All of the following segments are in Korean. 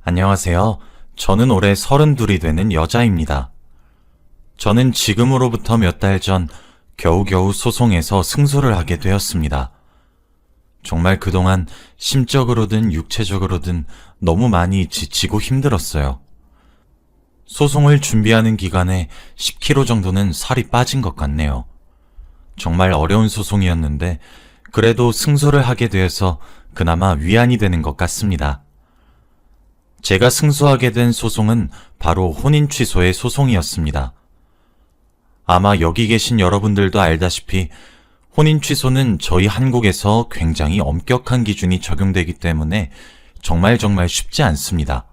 안녕하세요. 저는 올해 32이 되는 여자입니다. 저는 지금으로부터 몇 달 전 겨우겨우 소송에서 승소를 하게 되었습니다. 정말 그동안 심적으로든 육체적으로든 너무 많이 지치고 힘들었어요. 소송을 준비하는 기간에 10kg 정도는 살이 빠진 것 같네요. 정말 어려운 소송이었는데 그래도 승소를 하게 되어서 그나마 위안이 되는 것 같습니다. 제가 승소하게 된 소송은 바로 혼인 취소의 소송이었습니다. 아마 여기 계신 여러분들도 알다시피 혼인 취소는 저희 한국에서 굉장히 엄격한 기준이 적용되기 때문에 정말 쉽지 않습니다.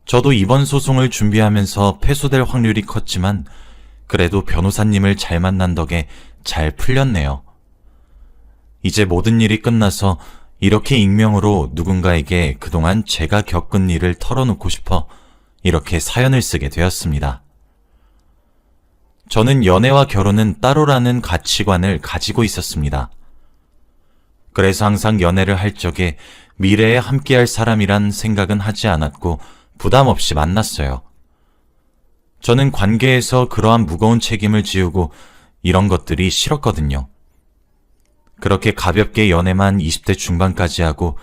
저도 이번 소송을 준비하면서 패소될 확률이 컸지만 그래도 변호사님을 잘 만난 덕에 잘 풀렸네요. 이제 모든 일이 끝나서 이렇게 익명으로 누군가에게 그동안 제가 겪은 일을 털어놓고 싶어 이렇게 사연을 쓰게 되었습니다. 저는 연애와 결혼은 따로라는 가치관을 가지고 있었습니다. 그래서 항상 연애를 할 적에 미래에 함께할 사람이란 생각은 하지 않았고 부담 없이 만났어요. 저는 관계에서 그러한 무거운 책임을 지우고 이런 것들이 싫었거든요. 그렇게 가볍게 연애만 20대 중반까지 하고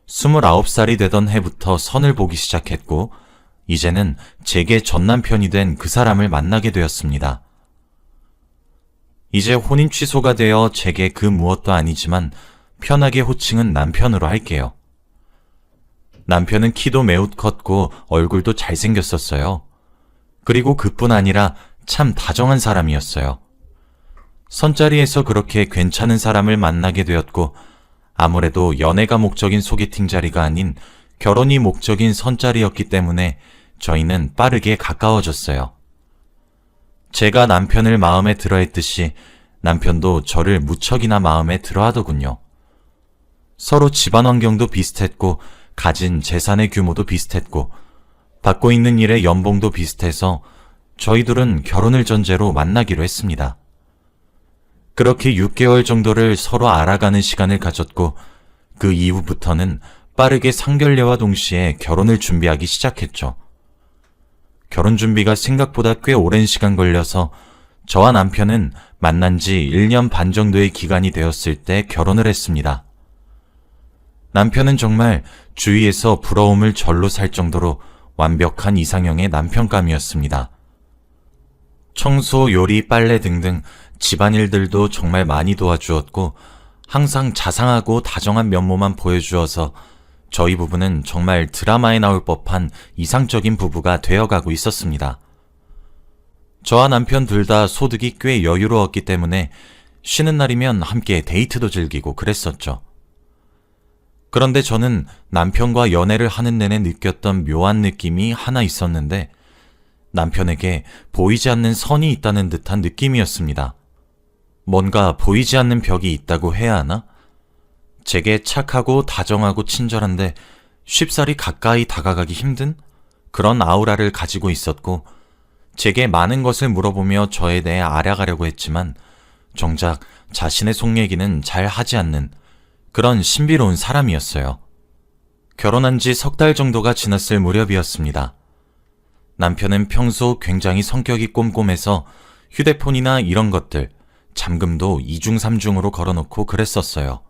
29살이 되던 해부터 선을 보기 시작했고 이제는 제게 전남편이 된 그 사람을 만나게 되었습니다. 이제 혼인 취소가 되어 제게 그 무엇도 아니지만 편하게 호칭은 남편으로 할게요. 남편은 키도 매우 컸고 얼굴도 잘생겼었어요. 그리고 그뿐 아니라 참 다정한 사람이었어요. 선자리에서 그렇게 괜찮은 사람을 만나게 되었고 아무래도 연애가 목적인 소개팅 자리가 아닌 결혼이 목적인 선자리였기 때문에 저희는 빠르게 가까워졌어요. 제가 남편을 마음에 들어 했듯이 남편도 저를 무척이나 마음에 들어 하더군요. 서로 집안 환경도 비슷했고 가진 재산의 규모도 비슷했고 받고 있는 일의 연봉도 비슷해서 저희 둘은 결혼을 전제로 만나기로 했습니다. 그렇게 6개월 정도를 서로 알아가는 시간을 가졌고 그 이후부터는 빠르게 상견례와 동시에 결혼을 준비하기 시작했죠. 결혼 준비가 생각보다 꽤 오랜 시간 걸려서 저와 남편은 만난 지 1년 반 정도의 기간이 되었을 때 결혼을 했습니다. 남편은 정말 주위에서 부러움을 절로 살 정도로 완벽한 이상형의 남편감이었습니다. 청소, 요리, 빨래 등등 집안일들도 정말 많이 도와주었고 항상 자상하고 다정한 면모만 보여주어서 저희 부부는 정말 드라마에 나올 법한 이상적인 부부가 되어가고 있었습니다. 저와 남편 둘 다 소득이 꽤 여유로웠기 때문에 쉬는 날이면 함께 데이트도 즐기고 그랬었죠. 그런데 저는 남편과 연애를 하는 내내 느꼈던 묘한 느낌이 하나 있었는데 남편에게 보이지 않는 선이 있다는 듯한 느낌이었습니다. 뭔가 보이지 않는 벽이 있다고 해야 하나? 제게 착하고 다정하고 친절한데 쉽사리 가까이 다가가기 힘든 그런 아우라를 가지고 있었고 제게 많은 것을 물어보며 저에 대해 알아가려고 했지만 정작 자신의 속 얘기는 잘 하지 않는 그런 신비로운 사람이었어요. 결혼한 지 3달 정도가 지났을 무렵이었습니다. 남편은 평소 굉장히 성격이 꼼꼼해서 휴대폰이나 이런 것들, 잠금도 2중 3중으로 걸어놓고 그랬었어요.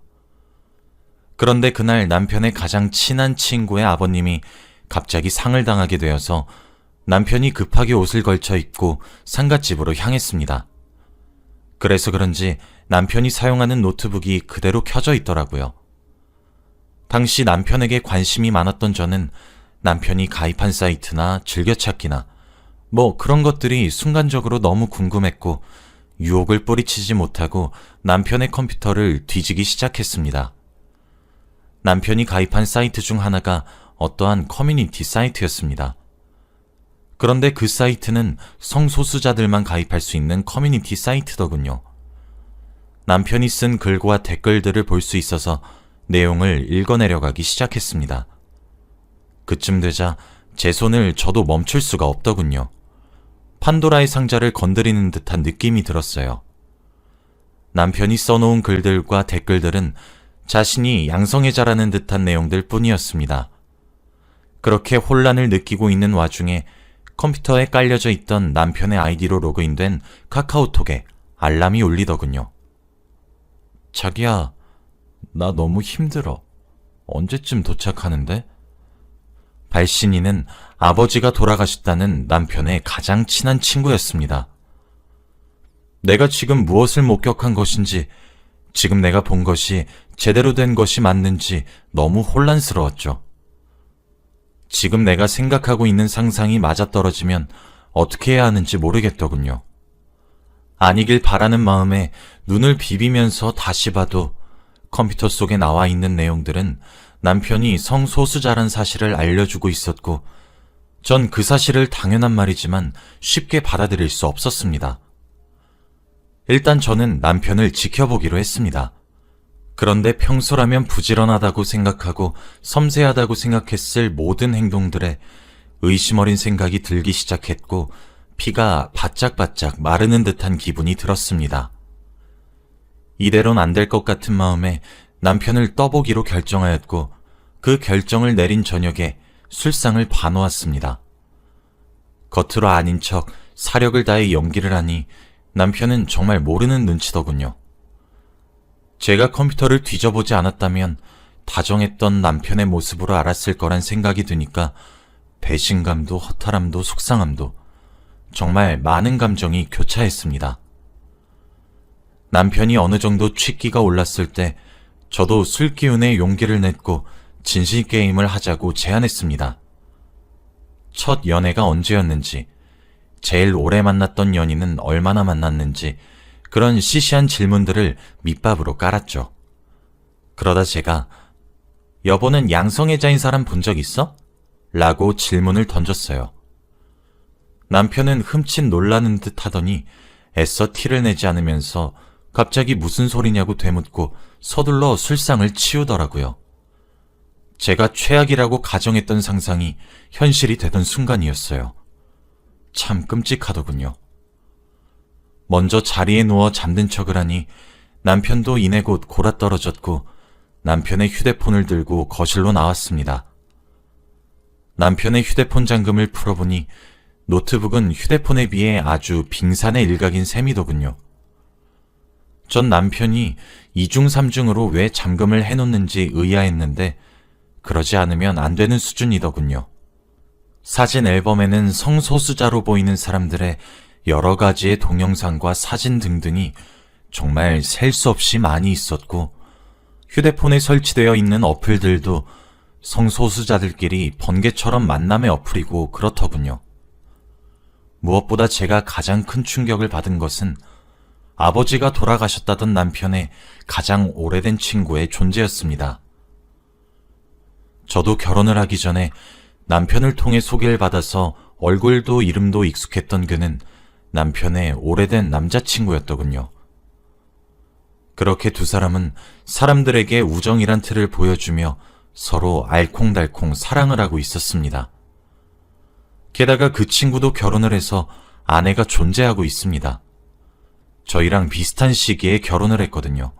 그런데 그날 남편의 가장 친한 친구의 아버님이 갑자기 상을 당하게 되어서 남편이 급하게 옷을 걸쳐 입고 상갓집으로 향했습니다. 그래서 그런지 남편이 사용하는 노트북이 그대로 켜져 있더라고요. 당시 남편에게 관심이 많았던 저는 남편이 가입한 사이트나 즐겨찾기나 뭐 그런 것들이 순간적으로 너무 궁금했고 유혹을 뿌리치지 못하고 남편의 컴퓨터를 뒤지기 시작했습니다. 남편이 가입한 사이트 중 하나가 어떠한 커뮤니티 사이트였습니다. 그런데 그 사이트는 성소수자들만 가입할 수 있는 커뮤니티 사이트더군요. 남편이 쓴 글과 댓글들을 볼 수 있어서 내용을 읽어내려가기 시작했습니다. 그쯤 되자 제 손을 저도 멈출 수가 없더군요. 판도라의 상자를 건드리는 듯한 느낌이 들었어요. 남편이 써놓은 글들과 댓글들은 자신이 양성애자라는 듯한 내용들 뿐이었습니다. 그렇게 혼란을 느끼고 있는 와중에 컴퓨터에 깔려져 있던 남편의 아이디로 로그인된 카카오톡에 알람이 울리더군요. 자기야, 나 너무 힘들어. 언제쯤 도착하는데? 발신인은 아버지가 돌아가셨다는 남편의 가장 친한 친구였습니다. 내가 지금 무엇을 목격한 것인지, 지금 내가 본 것이 제대로 된 것이 맞는지 너무 혼란스러웠죠. 지금 내가 생각하고 있는 상상이 맞아떨어지면 어떻게 해야 하는지 모르겠더군요. 아니길 바라는 마음에 눈을 비비면서 다시 봐도 컴퓨터 속에 나와 있는 내용들은 남편이 성소수자란 사실을 알려주고 있었고, 전 그 사실을 당연한 말이지만 쉽게 받아들일 수 없었습니다. 일단 저는 남편을 지켜보기로 했습니다. 그런데 평소라면 부지런하다고 생각하고 섬세하다고 생각했을 모든 행동들에 의심 어린 생각이 들기 시작했고, 피가 바짝바짝 마르는 듯한 기분이 들었습니다. 이대로는 안 될 것 같은 마음에 남편을 떠보기로 결정하였고, 그 결정을 내린 저녁에 술상을 봐놓았습니다. 겉으로 아닌 척 사력을 다해 연기를 하니 남편은 정말 모르는 눈치더군요. 제가 컴퓨터를 뒤져보지 않았다면 다정했던 남편의 모습으로 알았을 거란 생각이 드니까 배신감도 허탈함도 속상함도 정말 많은 감정이 교차했습니다. 남편이 어느 정도 취기가 올랐을 때 저도 술 기운에 용기를 냈고 진실게임을 하자고 제안했습니다. 첫 연애가 언제였는지, 제일 오래 만났던 연인은 얼마나 만났는지, 그런 시시한 질문들을 밑밥으로 깔았죠. 그러다 제가 여보는 양성애자인 사람 본 적 있어? 라고 질문을 던졌어요. 남편은 흠칫 놀라는 듯 하더니 애써 티를 내지 않으면서 갑자기 무슨 소리냐고 되묻고 서둘러 술상을 치우더라고요. 제가 최악이라고 가정했던 상상이 현실이 되던 순간이었어요. 참 끔찍하더군요. 먼저 자리에 누워 잠든 척을 하니 남편도 이내 곧 골아떨어졌고 남편의 휴대폰을 들고 거실로 나왔습니다. 남편의 휴대폰 잠금을 풀어보니 노트북은 휴대폰에 비해 아주 빙산의 일각인 셈이더군요. 전 남편이 2중 3중으로 왜 잠금을 해놓는지 의아했는데 그러지 않으면 안 되는 수준이더군요. 사진 앨범에는 성소수자로 보이는 사람들의 여러 가지의 동영상과 사진 등등이 정말 셀 수 없이 많이 있었고, 휴대폰에 설치되어 있는 어플들도 성소수자들끼리 번개처럼 만남의 어플이고 그렇더군요. 무엇보다 제가 가장 큰 충격을 받은 것은 아버지가 돌아가셨다던 남편의 가장 오래된 친구의 존재였습니다. 저도 결혼을 하기 전에 남편을 통해 소개를 받아서 얼굴도 이름도 익숙했던 그는 남편의 오래된 남자친구였더군요. 그렇게 두 사람은 사람들에게 우정이란 틀을 보여주며 서로 알콩달콩 사랑을 하고 있었습니다. 게다가 그 친구도 결혼을 해서 아내가 존재하고 있습니다. 저희랑 비슷한 시기에 결혼을 했거든요.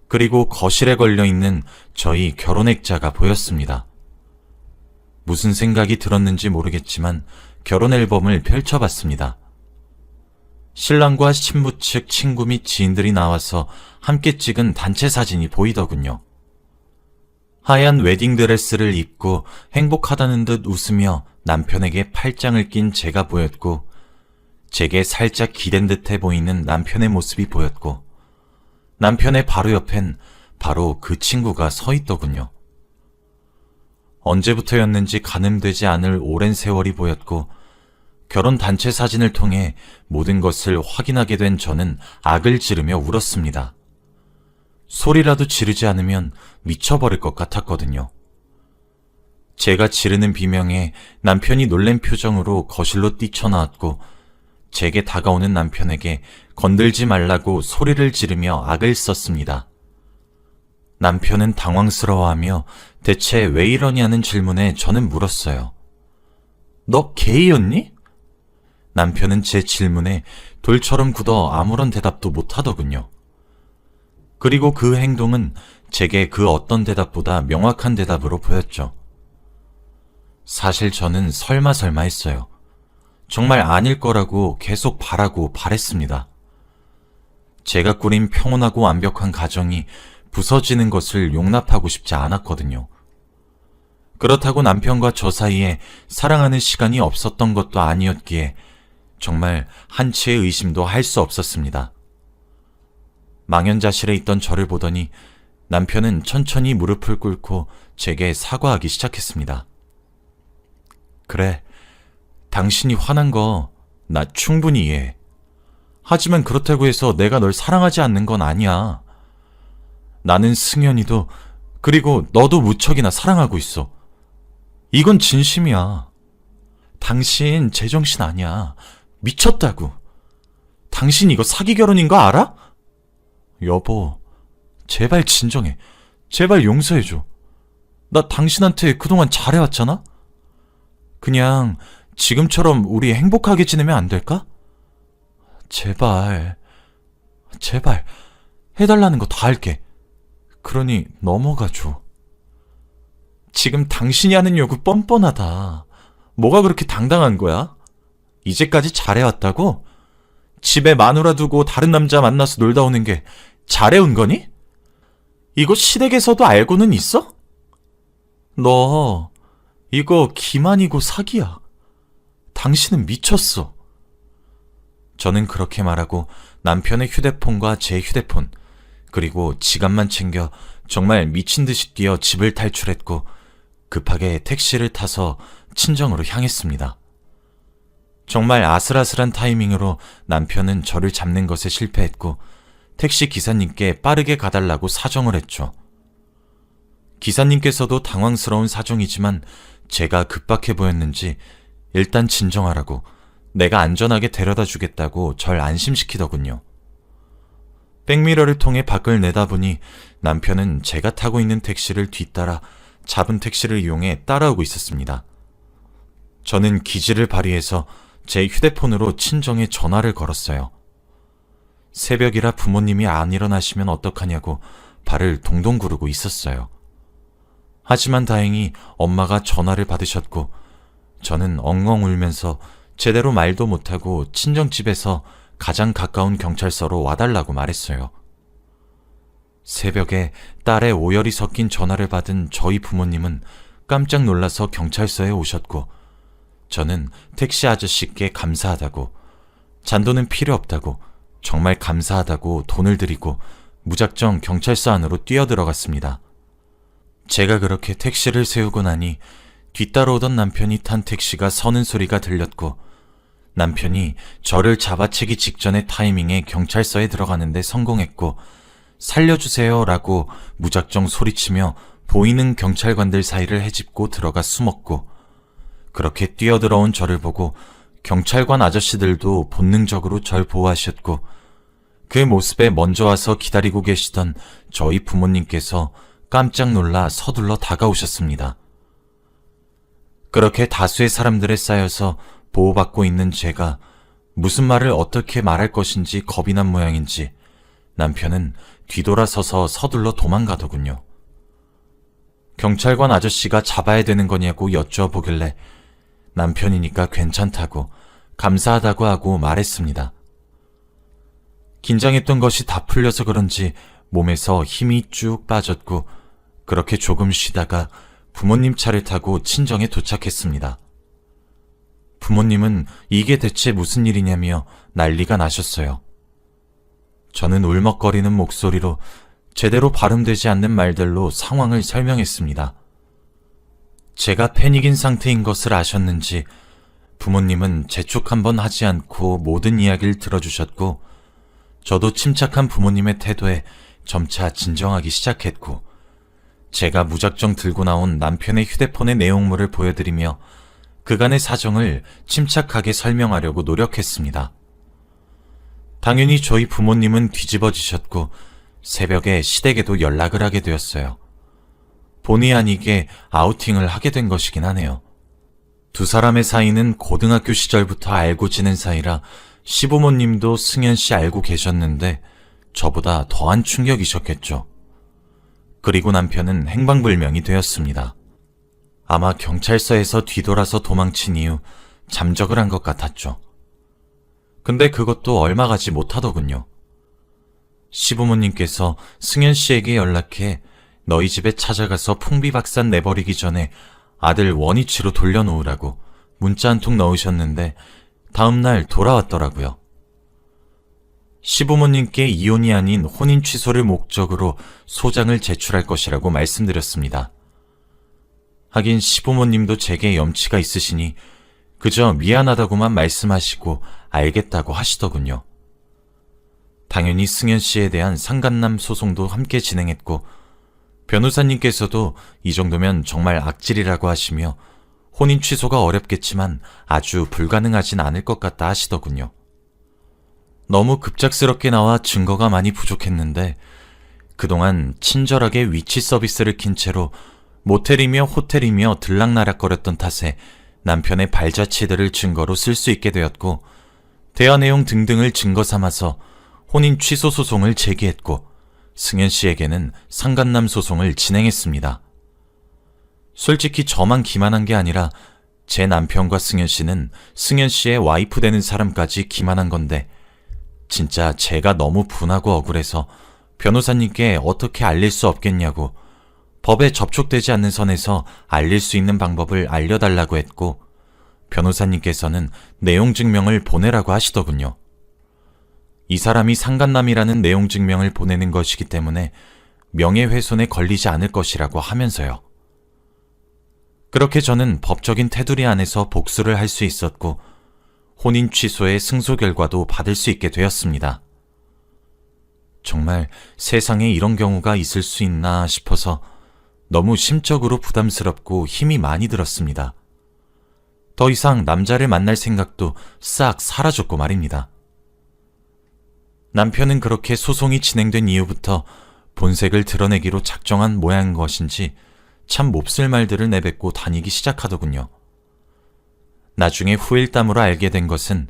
그리고 거실에 걸려있는 저희 결혼액자가 보였습니다. 무슨 생각이 들었는지 모르겠지만 결혼 앨범을 펼쳐봤습니다. 신랑과 신부 측 친구 및 지인들이 나와서 함께 찍은 단체 사진이 보이더군요. 하얀 웨딩드레스를 입고 행복하다는 듯 웃으며 남편에게 팔짱을 낀 제가 보였고, 제게 살짝 기댄 듯해 보이는 남편의 모습이 보였고, 남편의 바로 옆엔 바로 그 친구가 서 있더군요. 언제부터였는지 가늠되지 않을 오랜 세월이 보였고, 결혼 단체 사진을 통해 모든 것을 확인하게 된 저는 악을 지르며 울었습니다. 소리라도 지르지 않으면 미쳐버릴 것 같았거든요. 제가 지르는 비명에 남편이 놀란 표정으로 거실로 뛰쳐나왔고, 제게 다가오는 남편에게 건들지 말라고 소리를 지르며 악을 썼습니다. 남편은 당황스러워하며 대체 왜 이러냐는 질문에 저는 물었어요. 너 게이였니? 남편은 제 질문에 돌처럼 굳어 아무런 대답도 못하더군요. 그리고 그 행동은 제게 그 어떤 대답보다 명확한 대답으로 보였죠. 사실 저는 설마 했어요. 정말 아닐 거라고 계속 바라고 바랬습니다. 제가 꾸린 평온하고 완벽한 가정이 부서지는 것을 용납하고 싶지 않았거든요. 그렇다고 남편과 저 사이에 사랑하는 시간이 없었던 것도 아니었기에 정말 한치의 의심도 할 수 없었습니다. 망연자실해 있던 저를 보더니 남편은 천천히 무릎을 꿇고 제게 사과하기 시작했습니다. 그래, 당신이 화난 거 나 충분히 이해해. 하지만 그렇다고 해서 내가 널 사랑하지 않는 건 아니야. 나는 승연이도 그리고 너도 무척이나 사랑하고 있어. 이건 진심이야. 당신 제정신 아니야. 미쳤다고. 당신 이거 사기 결혼인 거 알아? 여보, 제발 진정해. 제발 용서해줘. 나 당신한테 그동안 잘해왔잖아? 그냥 지금처럼 우리 행복하게 지내면 안 될까? 제발 해달라는 거 다 할게. 그러니 넘어가줘. 지금 당신이 하는 요구 뻔뻔하다. 뭐가 그렇게 당당한 거야? 이제까지 잘해왔다고? 집에 마누라 두고 다른 남자 만나서 놀다 오는 게 잘해온 거니? 이거 시댁에서도 알고는 있어? 너 이거 기만이고 사기야. 당신은 미쳤어. 저는 그렇게 말하고 남편의 휴대폰과 제 휴대폰, 그리고 지갑만 챙겨 정말 미친 듯이 뛰어 집을 탈출했고 급하게 택시를 타서 친정으로 향했습니다. 정말 아슬아슬한 타이밍으로 남편은 저를 잡는 것에 실패했고 택시 기사님께 빠르게 가달라고 사정을 했죠. 기사님께서도 당황스러운 사정이지만 제가 급박해 보였는지 일단 진정하라고, 내가 안전하게 데려다 주겠다고 절 안심시키더군요. 백미러를 통해 밖을 내다보니 남편은 제가 타고 있는 택시를 뒤따라 잡은 택시를 이용해 따라오고 있었습니다. 저는 기지를 발휘해서 제 휴대폰으로 친정에 전화를 걸었어요. 새벽이라 부모님이 안 일어나시면 어떡하냐고 발을 동동 구르고 있었어요. 하지만 다행히 엄마가 전화를 받으셨고 저는 엉엉 울면서 제대로 말도 못하고 친정집에서 가장 가까운 경찰서로 와달라고 말했어요. 새벽에 딸의 오열이 섞인 전화를 받은 저희 부모님은 깜짝 놀라서 경찰서에 오셨고 저는 택시 아저씨께 감사하다고, 잔돈은 필요 없다고, 정말 감사하다고 돈을 드리고 무작정 경찰서 안으로 뛰어들어갔습니다. 제가 그렇게 택시를 세우고 나니 뒤따라오던 남편이 탄 택시가 서는 소리가 들렸고 남편이 저를 잡아채기 직전의 타이밍에 경찰서에 들어가는데 성공했고 살려주세요 라고 무작정 소리치며 보이는 경찰관들 사이를 헤집고 들어가 숨었고 그렇게 뛰어들어온 저를 보고 경찰관 아저씨들도 본능적으로 절 보호하셨고 그 모습에 먼저 와서 기다리고 계시던 저희 부모님께서 깜짝 놀라 서둘러 다가오셨습니다. 그렇게 다수의 사람들에 쌓여서 보호받고 있는 제가 무슨 말을 어떻게 말할 것인지 겁이 난 모양인지 남편은 뒤돌아서서 서둘러 도망가더군요. 경찰관 아저씨가 잡아야 되는 거냐고 여쭤보길래 남편이니까 괜찮다고, 감사하다고 하고 말했습니다. 긴장했던 것이 다 풀려서 그런지 몸에서 힘이 쭉 빠졌고 그렇게 조금 쉬다가 부모님 차를 타고 친정에 도착했습니다. 부모님은 이게 대체 무슨 일이냐며 난리가 나셨어요. 저는 울먹거리는 목소리로 제대로 발음되지 않는 말들로 상황을 설명했습니다. 제가 패닉인 상태인 것을 아셨는지 부모님은 재촉 한번 하지 않고 모든 이야기를 들어주셨고 저도 침착한 부모님의 태도에 점차 진정하기 시작했고 제가 무작정 들고 나온 남편의 휴대폰의 내용물을 보여드리며 그간의 사정을 침착하게 설명하려고 노력했습니다. 당연히 저희 부모님은 뒤집어지셨고 새벽에 시댁에도 연락을 하게 되었어요. 본의 아니게 아우팅을 하게 된 것이긴 하네요. 두 사람의 사이는 고등학교 시절부터 알고 지낸 사이라 시부모님도 승현 씨 알고 계셨는데 저보다 더한 충격이셨겠죠. 그리고 남편은 행방불명이 되었습니다. 아마 경찰서에서 뒤돌아서 도망친 이후 잠적을 한 것 같았죠. 근데 그것도 얼마 가지 못하더군요. 시부모님께서 승현 씨에게 연락해 너희 집에 찾아가서 풍비박산 내버리기 전에 아들 원위치로 돌려놓으라고 문자 한 통 넣으셨는데 다음날 돌아왔더라고요. 시부모님께 이혼이 아닌 혼인 취소를 목적으로 소장을 제출할 것이라고 말씀드렸습니다. 하긴 시부모님도 제게 염치가 있으시니 그저 미안하다고만 말씀하시고 알겠다고 하시더군요. 당연히 승현 씨에 대한 상간남 소송도 함께 진행했고 변호사님께서도 이 정도면 정말 악질이라고 하시며 혼인 취소가 어렵겠지만 아주 불가능하진 않을 것 같다 하시더군요. 너무 급작스럽게 나와 증거가 많이 부족했는데 그동안 친절하게 위치 서비스를 킨 채로 모텔이며 호텔이며 들락날락거렸던 탓에 남편의 발자취들을 증거로 쓸 수 있게 되었고 대화 내용 등등을 증거 삼아서 혼인 취소 소송을 제기했고 승현 씨에게는 상간남 소송을 진행했습니다. 솔직히 저만 기만한 게 아니라 제 남편과 승현 씨는 승현 씨의 와이프 되는 사람까지 기만한 건데 진짜 제가 너무 분하고 억울해서 변호사님께 어떻게 알릴 수 없겠냐고 법에 접촉되지 않는 선에서 알릴 수 있는 방법을 알려달라고 했고 변호사님께서는 내용 증명을 보내라고 하시더군요. 이 사람이 상간남이라는 내용 증명을 보내는 것이기 때문에 명예훼손에 걸리지 않을 것이라고 하면서요. 그렇게 저는 법적인 테두리 안에서 복수를 할 수 있었고 혼인 취소의 승소 결과도 받을 수 있게 되었습니다. 정말 세상에 이런 경우가 있을 수 있나 싶어서 너무 심적으로 부담스럽고 힘이 많이 들었습니다. 더 이상 남자를 만날 생각도 싹 사라졌고 말입니다. 남편은 그렇게 소송이 진행된 이후부터 본색을 드러내기로 작정한 모양인 것인지 참 몹쓸 말들을 내뱉고 다니기 시작하더군요. 나중에 후일담으로 알게 된 것은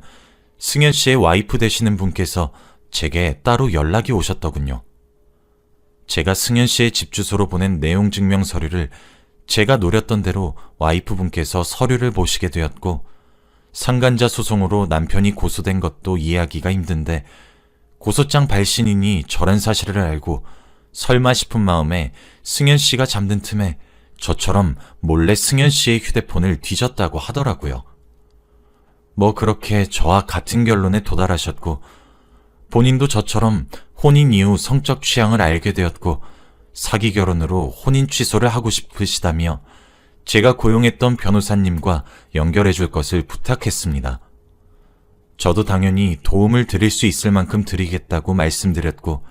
승현 씨의 와이프 되시는 분께서 제게 따로 연락이 오셨더군요. 제가 승현 씨의 집 주소로 보낸 내용 증명 서류를 제가 노렸던 대로 와이프 분께서 서류를 보시게 되었고 상간자 소송으로 남편이 고소된 것도 이해하기가 힘든데 고소장 발신인이 저런 사실을 알고 설마 싶은 마음에 승현 씨가 잠든 틈에 저처럼 몰래 승현 씨의 휴대폰을 뒤졌다고 하더라고요. 뭐 그렇게 저와 같은 결론에 도달하셨고 본인도 저처럼 혼인 이후 성적 취향을 알게 되었고 사기 결혼으로 혼인 취소를 하고 싶으시다며 제가 고용했던 변호사님과 연결해 줄 것을 부탁했습니다. 저도 당연히 도움을 드릴 수 있을 만큼 드리겠다고 말씀드렸고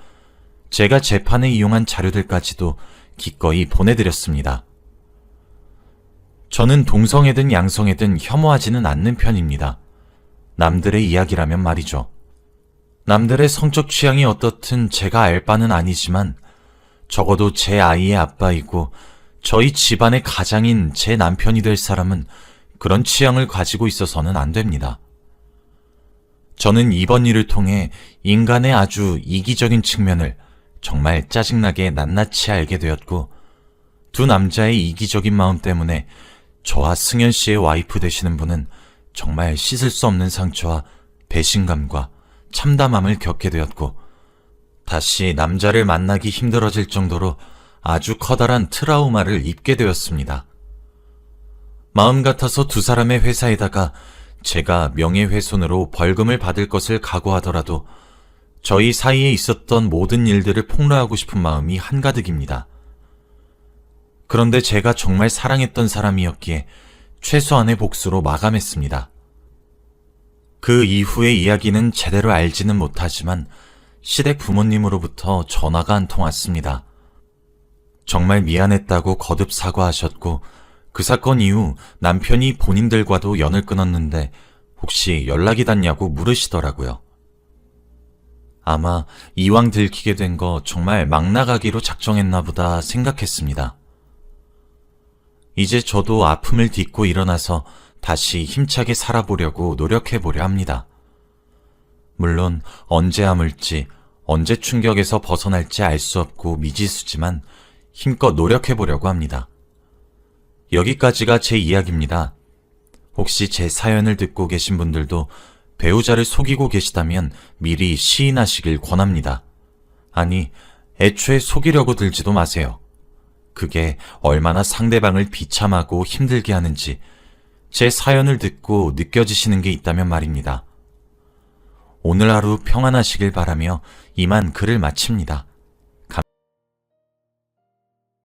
제가 재판에 이용한 자료들까지도 기꺼이 보내드렸습니다. 저는 동성애든 양성애든 혐오하지는 않는 편입니다. 남들의 이야기라면 말이죠. 남들의 성적 취향이 어떻든 제가 알 바는 아니지만 적어도 제 아이의 아빠이고 저희 집안의 가장인 제 남편이 될 사람은 그런 취향을 가지고 있어서는 안 됩니다. 저는 이번 일을 통해 인간의 아주 이기적인 측면을 정말 짜증나게 낱낱이 알게 되었고 두 남자의 이기적인 마음 때문에 저와 승현 씨의 와이프 되시는 분은 정말 씻을 수 없는 상처와 배신감과 참담함을 겪게 되었고 다시 남자를 만나기 힘들어질 정도로 아주 커다란 트라우마를 입게 되었습니다. 마음 같아서 두 사람의 회사에다가 제가 명예훼손으로 벌금을 받을 것을 각오하더라도 저희 사이에 있었던 모든 일들을 폭로하고 싶은 마음이 한가득입니다. 그런데 제가 정말 사랑했던 사람이었기에 최소한의 복수로 마감했습니다. 그 이후의 이야기는 제대로 알지는 못하지만 시댁 부모님으로부터 전화가 한 통 왔습니다. 정말 미안했다고 거듭 사과하셨고 그 사건 이후 남편이 본인들과도 연을 끊었는데 혹시 연락이 닿냐고 물으시더라고요. 아마 이왕 들키게 된 거 정말 막 나가기로 작정했나 보다 생각했습니다. 이제 저도 아픔을 딛고 일어나서 다시 힘차게 살아보려고 노력해보려 합니다. 물론 언제 아물지 언제 충격에서 벗어날지 알 수 없고 미지수지만 힘껏 노력해보려고 합니다. 여기까지가 제 이야기입니다. 혹시 제 사연을 듣고 계신 분들도 배우자를 속이고 계시다면 미리 시인하시길 권합니다. 아니, 애초에 속이려고 들지도 마세요. 그게 얼마나 상대방을 비참하고 힘들게 하는지 제 사연을 듣고 느껴지시는 게 있다면 말입니다. 오늘 하루 평안하시길 바라며 이만 글을 마칩니다.